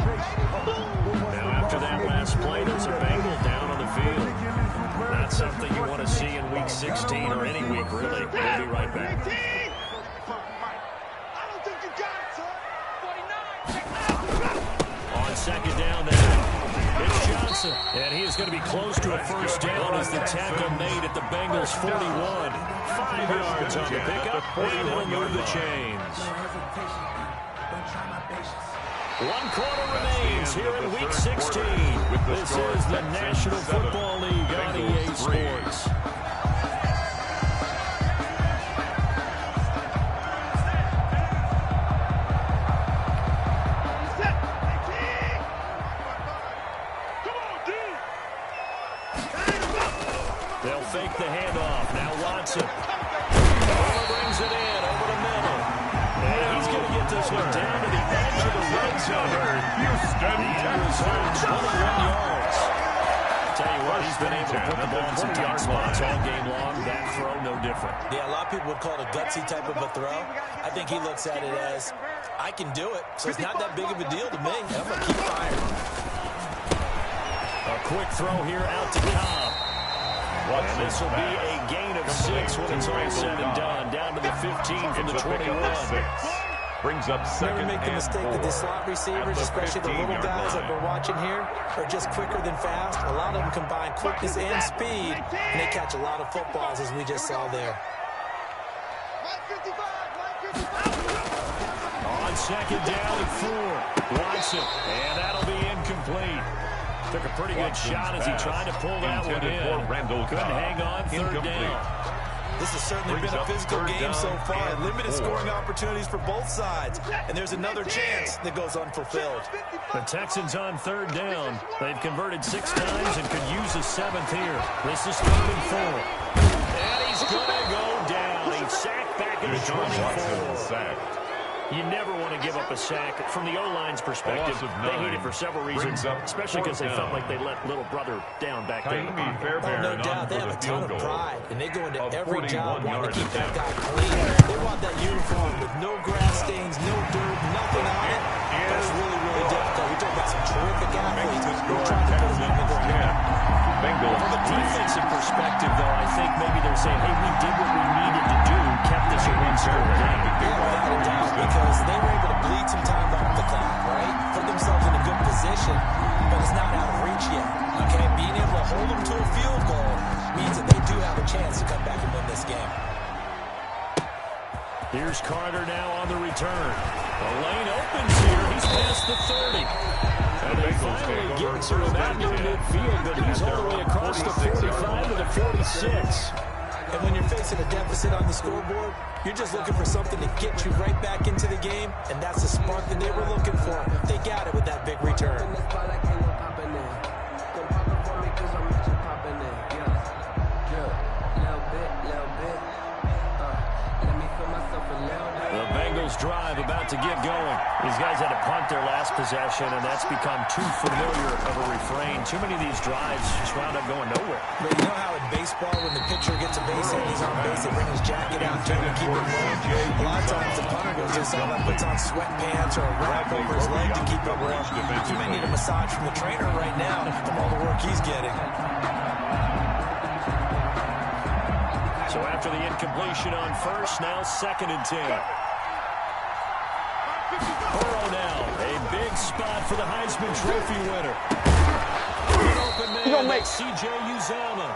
Now after that last play, there's a Bengal down on the field. Not something you want to see in Week 16 or any week, really. We'll be right back. On 2nd down now, it's Johnson. And he is going to be close to a first down as the tackle made at the Bengals 41. 5 yards on the pickup, and he'll move the chains. 1 quarter remains here in Week 16. This is the National Football League on EA Sports. They'll fake the handoff. Now Watson. Brings it in over the middle. And he's going to get this one down to the edge of the red zone. Houston, Texans. 21 yards. Tell you what, he's been able to put the ball in some tight spots all game long. That throw, no different. Yeah, a lot of people would call it a gutsy type of a throw. I think he looks at it as, I can do it, so it's not that big of a deal to me. I'm going to keep firing. A quick throw here out to Cobb. And this will be a gain of 6 when it's all said and done. Down to the 15 from the 21. Brings up 2nd. Never make the mistake that the slot receivers, especially the little guys that we're watching here, are just quicker than fast. A lot of them combine quickness and speed, and they catch a lot of footballs, as we just saw there. On 2nd down and 4. Watson. And that'll be incomplete. Took a pretty good shot as he tried to pull that one in. Couldn't hang on 3rd down. This has certainly been a physical game so far. Limited scoring opportunities for both sides. And there's another chance that goes unfulfilled. The Texans on 3rd down. They've converted 6 times and could use a 7th here. This is 3rd and 4. And he's going to go down. He's sacked back at the 24. You never want to give up a sack. From the O-line's perspective, they hate it for several reasons, especially because they felt like they let little brother down back there. No doubt, they have a ton of pride, and they go into every job wanting to keep that guy clean. They want that uniform with no grass stains, no dirt, nothing on it. That's really, really difficult. You're talking about some terrific athletes. We're trying to put them in the ground. From a defensive perspective, though, I think maybe they're saying, hey, we did what we needed to do, kept this a one-score game. Yeah, without a doubt, because they were able to bleed some time off the clock, right? Put themselves in a good position, but it's not out of reach yet. Okay, being able to hold them to a field goal means that they do have a chance to come back and win this game. Here's Carter now on the return. The lane opens here. He's past the 30. And they finally get to him out near midfield, but he's all the way across the 45 to the 46. And when you're facing a deficit on the scoreboard, you're just looking for something to get you right back into the game, and that's the spark that they were looking for. They got it with that big return. Drive about to get going. These guys had to punt their last possession, and that's become too familiar of a refrain. Too many of these drives just wound up going nowhere. But you know how in baseball, when the pitcher gets a base hit and he's on base, they bring his jacket out to keep it warm. A lot of times the punter goes just on and puts on sweatpants or a wrap over his leg to keep it warm. You may need a massage from the trainer right now from all the work he's getting. So after the incompletion on first, now 2nd and 10. Burrow now, a big spot for the Heisman Trophy winner. An open man, that's C.J. Uzomah.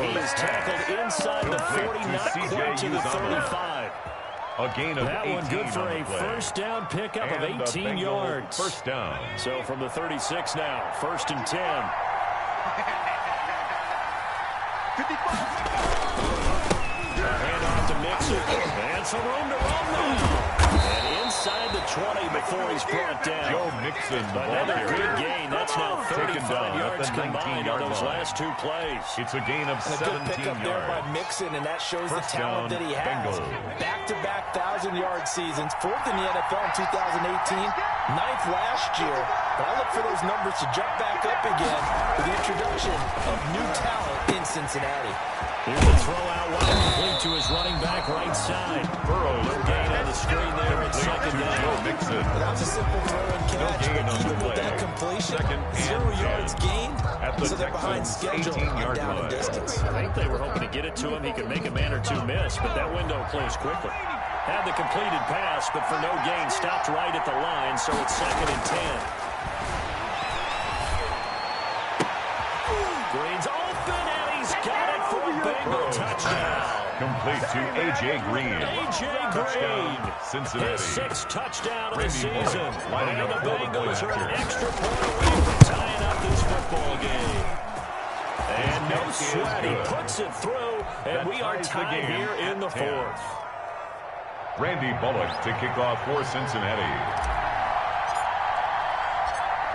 He's tackled inside the 40, not quite to the 35. A gain of that 18 one good for on a the play. first down pickup of 18 yards. First down. So from the 36 now, 1st and 10. A handoff to Mixon. And some room to run now. And inside the 20 before he's brought down. Joe Mixon. Another good gain. That's now 35 yards combined on those last 2 plays. It's a gain of 17 yards. A good pickup there by Mixon, and that shows the talent that he has. Back-to-back 1,000-yard seasons, 4th in the NFL in 2018, 9th last year. But I look for those numbers to jump back up again with the introduction of new talent in Cincinnati. Here's a throw out wide, complete to his running back right side. Burrow gain on the screen there at 2nd down. Mixon. That's a simple throw and catch, but even with that completion, 0 yards gained, so they're behind schedule on down and distance. I think they were hoping to get it to him. He could make a man or two miss, but that window closed quickly. Had the completed pass, but for no gain, stopped right at the line, so it's 2nd and 10. Green's open, and he's got it for a Bengal touchdown. Complete to A.J. Green. A.J. Green. Cincinnati. His 6th touchdown of the season. Lining And up the for the Bengals are an point extra point away from tying up this football game. And no sweat. He puts it through, and we are tied here in the 4th. Randy Bullock to kick off for Cincinnati.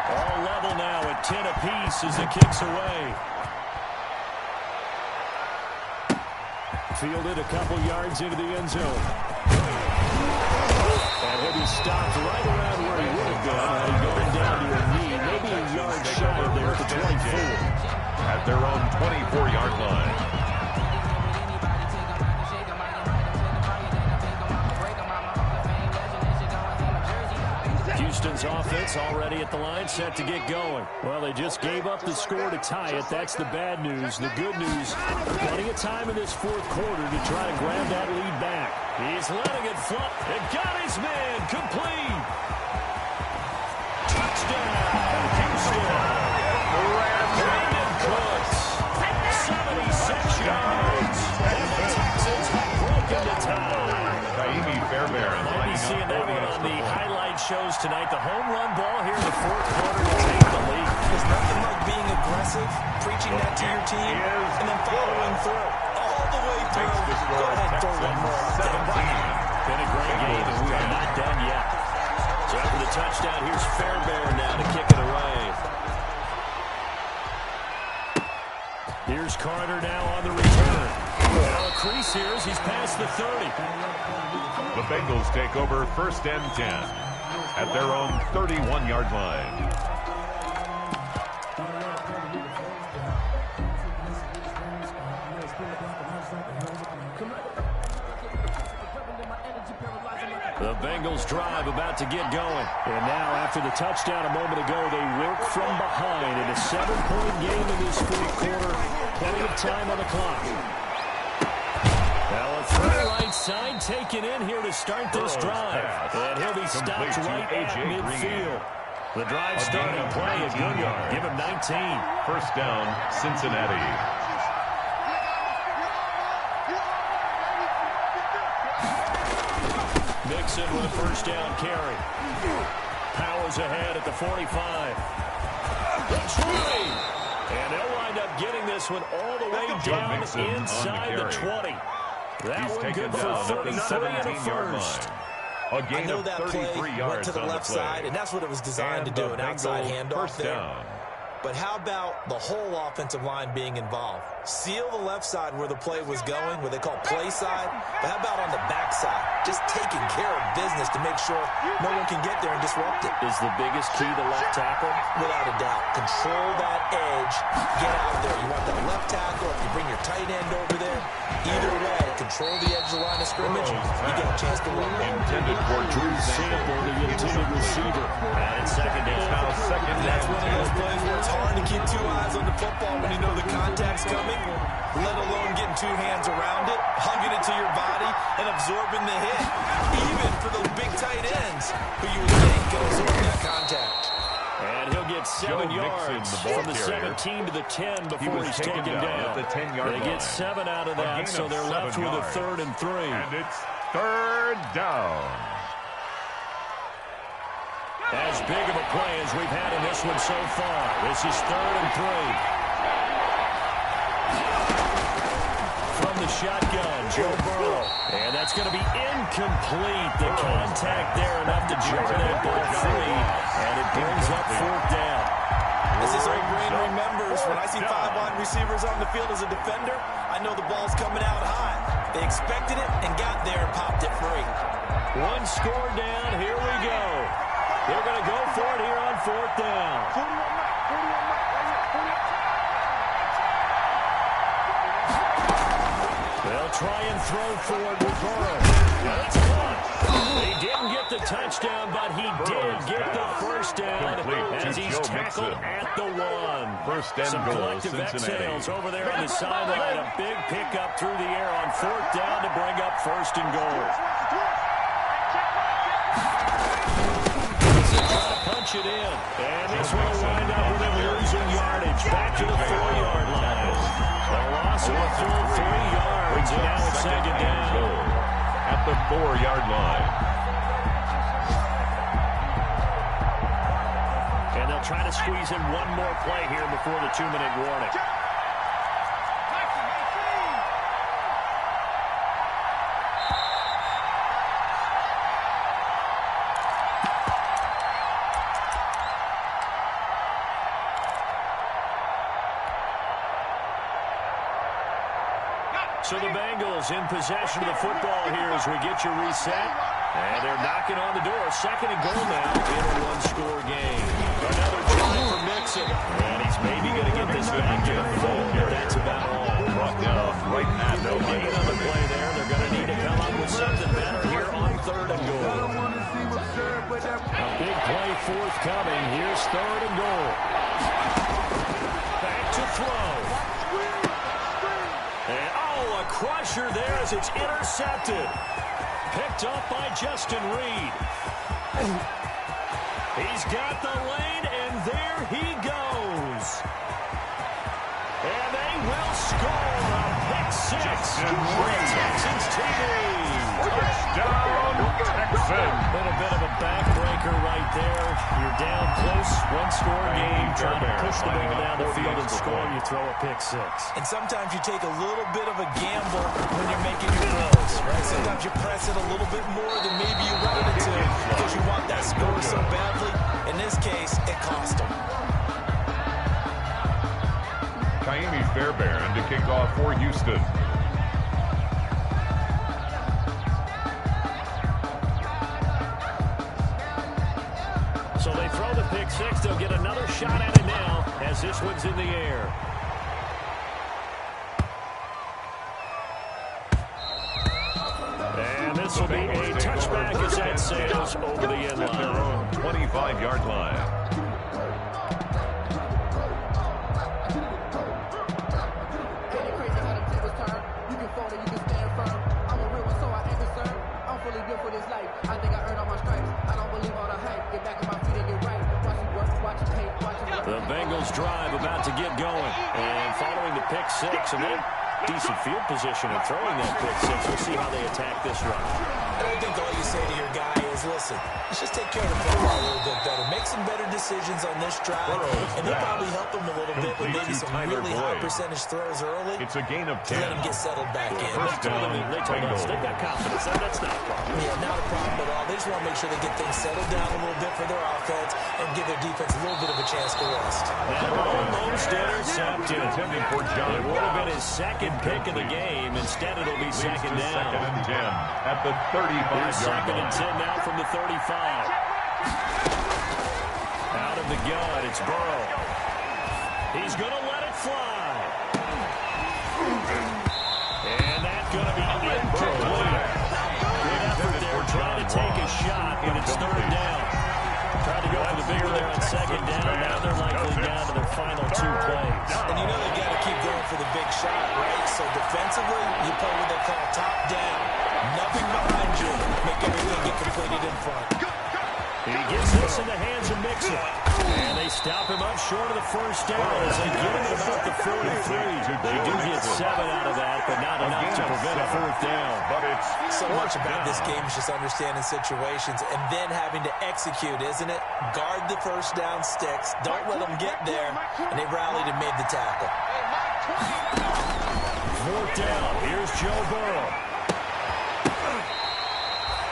All level now at 10 apiece as the kick's away. Fielded a couple yards into the end zone. And he'll be stopped right around where he would have been had he gone down to a knee, maybe a yard shy of there at the 24. At their own 24-yard line. Houston's offense already at the line, set to get going. Well, they just gave up the score to tie it. That's the bad news. The good news, plenty of time in this 4th quarter to try to grab that lead back. He's letting it fly. And got his man complete. Touchdown, Houston. Brandon Cooks, 76 yards. And the Texans have broken the tie. Maybe seeing that one on the highlight shows tonight. The home run ball here in the 4th quarter to take the lead. There's nothing like being aggressive, preaching that to your team, and then following through. All the way through. Go ahead and throw one more. Been a great game, and we are not done yet. So after the touchdown, here's Fairbairn now to kick it away. Here's Carter now on the return. Now crease here as he's past the 30. The Bengals take over 1st and 10 at their own 31-yard line. The Bengals drive about to get going. And now, after the touchdown a moment ago, they work from behind in a 7-point game in this fourth quarter. Plenty of time on the clock. Now a throw right side taken in here to start this drive. And he'll be stopped right at midfield. The drive starting play, a good one. Give him 19. 1st down, Cincinnati. Mixon with a 1st down carry. Powers ahead at the 45. The 20. And they'll wind up getting this one all the way down inside the 20. That one good for 33 and a first. I know that play went to the left side, and that's what it was designed to do, an outside handoff there. But how about the whole offensive line being involved? Seal the left side where the play was going, what they call play side. But how about on the back side? Just taking care of business to make sure no one can get there and disrupt it. Is the biggest key the left tackle? Without a doubt. Control that edge. Get out of there. You want that left tackle. If you bring your tight end over there, either way, control the edge of the line of scrimmage. You get a chance to win. Intended for Drew Sample, the intended receiver. And it's 2nd down. Now 2nd down. That's one of those plays where it's hard to keep 2 eyes on the football when you know the contact's coming, let alone getting 2 hands around it, hugging it to your body, and absorbing the hit. Even for those big tight ends who you would think can absorb that contact. And he'll get 7 yards from the 17 to the 10 before he's taken down. At the 10-yard line. They get 7 out of that, so they're left with a 3rd and 3. And it's 3rd down. As big of a play as we've had in this one so far. This is 3rd and 3. From the shotgun, Joe Burrow. And that's going to be incomplete. The contact there enough to jar that ball free. And it brings up 4th down. As this old brain remembers, when I see 5 wide receivers on the field as a defender, I know the ball's coming out high. They expected it and got there and popped it free. 1 score down. Here we go. They're going to go for it here on 4th down. They'll try and throw for it with Burrow. That's caught. He didn't get the touchdown, but he did get the 1st down as he's tackled at the 1. 1st and Some goal, collective Cincinnati. exhales over there on the sideline. A big pickup through the air on 4th down to bring up 1st and goal. Punch it in. And this one will wind up with him losing yardage. Back to the 4-yard line. A loss of a full 3 yards. And now it's 2nd down. At the 4-yard line. And they'll try to squeeze in one more play here before the 2-minute warning. So the Bengals in possession of the football here as we get you reset. And they're knocking on the door. 2nd and goal now in a 1-score game. Another try for Mixon. And he's maybe going to get this back to the full. That's about all. Brought down right at No gain on the play there. They're going to need to come up with something better here on 3rd and goal. A big play forthcoming. Here's 3rd and goal. Back to throw. And a crusher there as it's intercepted. Picked up by Justin Reed. He's got the lane, and there he goes. And they will score a pick 6 for Texans TV. Touchdown, Texans. Been a bit of a backbreaker right there. You're down close, 1-score game, trying to push the ball down the field and score, you throw a pick 6. And sometimes you take a little bit of a gamble when you're making your throws, right? Sometimes you press it a little bit more than maybe you wanted it to because you want that score so badly. In this case, it cost them. Kaimi Fairbairn to kick off for Houston. So they throw the pick six. They'll get another shot at it now as this one's in the air. And this will be a touchback as that sails over the end line. Their own 25-yard line. The Bengals drive about to get going. And following the pick six, and then decent field position and throwing that pick six. We'll see how they attack this run. I think all you say to your guy is, listen, let's just take care of the football a little bit better. Make some better decisions on this drive, and they'll probably help him a little bit with maybe some really high percentage throws early. It's a gain of 10. Let him get settled back in. First down, they told us they've got confidence. That's not a problem. Yeah, not a problem at all. They just want to make sure they get things settled down a little bit for their offense and give their defense a little bit of a chance to rest. That almost intercepted. Intending for John. It would have been his second pick of the game. Instead, it'll be second down. Second and 10 at the 35-yard Second line. and 10 now from the 35. Out of the gun, it's Burrow. He's going to let it fly. And that's going to be incomplete. Good effort there, trying to take a shot, but it's third down. Trying to go for the bigger there on second down. Now they're likely down to their final two plays. And you know they got to keep going for the big shot, right? So defensively, you play what they call top down. Nothing behind you. Make everything get completed in front. He gets this in the hands of Mixon. And they stop him up short of the first down as they get him about the 43. They do get 7 out of that, but not enough to prevent a fourth down. But it's so much about this game is just understanding situations and then having to execute, isn't it? Guard the first down sticks. Don't let them get there. And they rallied and made the tackle. Fourth down. Here's Joe Burrow.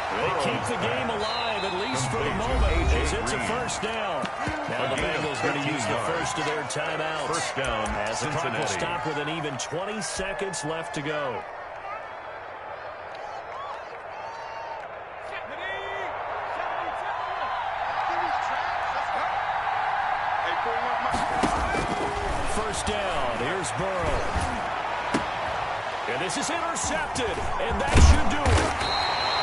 They keep the game alive, at least for the moment, as it's a first down. Now the Bengals going to use the first of their timeouts. First down, as the clock will Cincinnati. stop with an even 20 seconds left to go. First down, here's Burrow. And this is intercepted, and that should do it.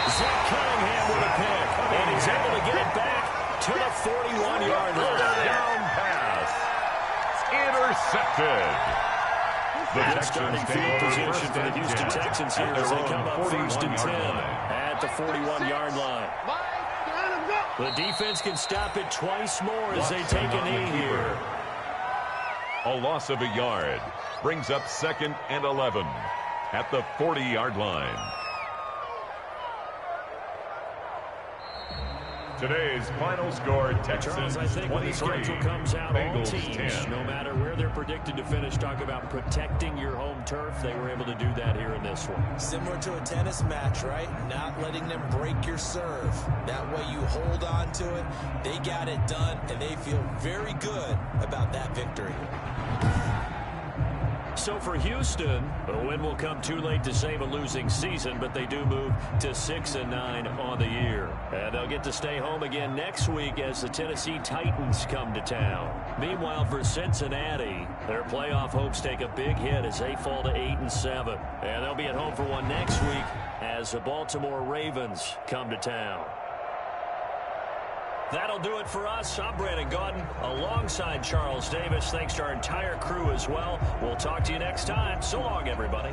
Zach Cunningham with a pick, and he's able to get it back to the 41-yard line. Down pass. Intercepted. The Good Texans starting take field over position first for the and Houston 10 Texans here at their as they own come up first and 10 41-yard line. at the 41-yard line. The defense can stop it twice more as they take a knee here. A loss of a yard brings up second and 11 at the 40-yard line. Today's final score, Texans Charles, I think when the 23, schedule comes out, all Bengals teams, 10. no matter where they're predicted to finish, talk about protecting your home turf. They were able to do that here in this one. Similar to a tennis match, right? Not letting them break your serve. That way you hold on to it. They got it done, and they feel very good about that victory. So for Houston, a win will come too late to save a losing season, but they do move to 6-9 on the year. And they'll get to stay home again next week as the Tennessee Titans come to town. Meanwhile, for Cincinnati, their playoff hopes take a big hit as they fall to 8-7. And they'll be at home for one next week as the Baltimore Ravens come to town. That'll do it for us. I'm Brandon Gaudin alongside Charles Davis. Thanks to our entire crew as well. We'll talk to you next time. So long, everybody.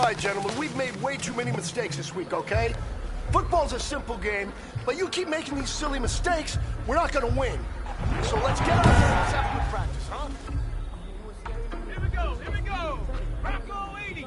All right, gentlemen, we've made way too many mistakes this week, okay? Football's a simple game, but you keep making these silly mistakes, we're not gonna win. So let's get out there and let's have a good practice, huh? Here we go, here we go. Rocco 80.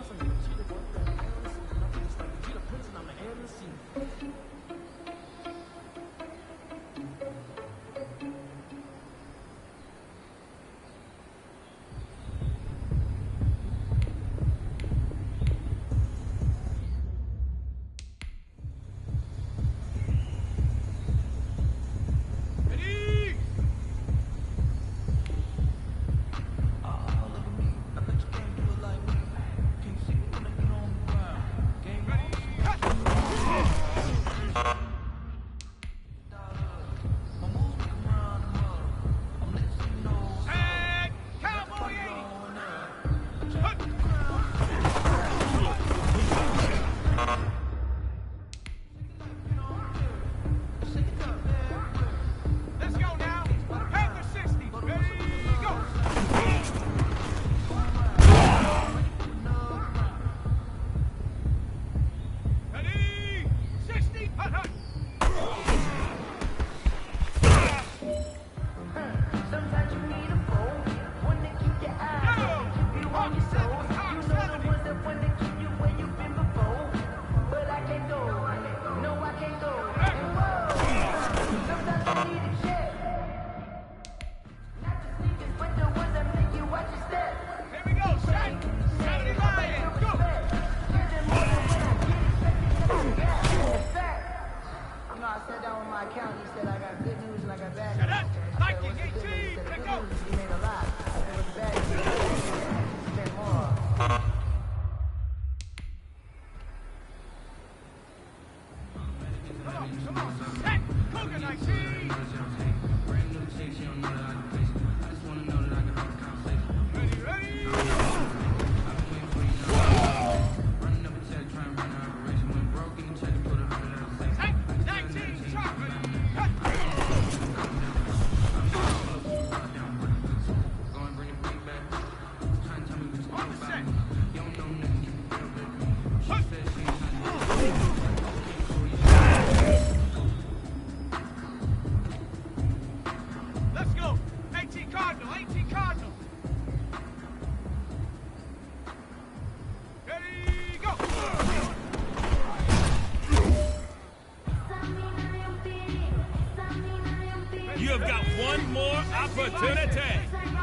You have got one more opportunity.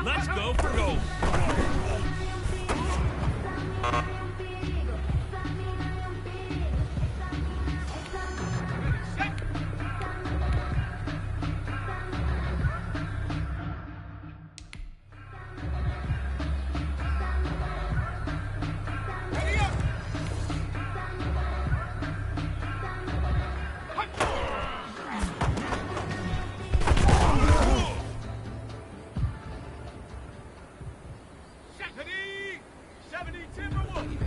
Let's go for gold. Ready? 70 Timberwolves.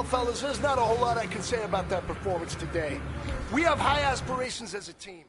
fellas, there's not a whole lot I can say about that performance today. We have high aspirations as a team.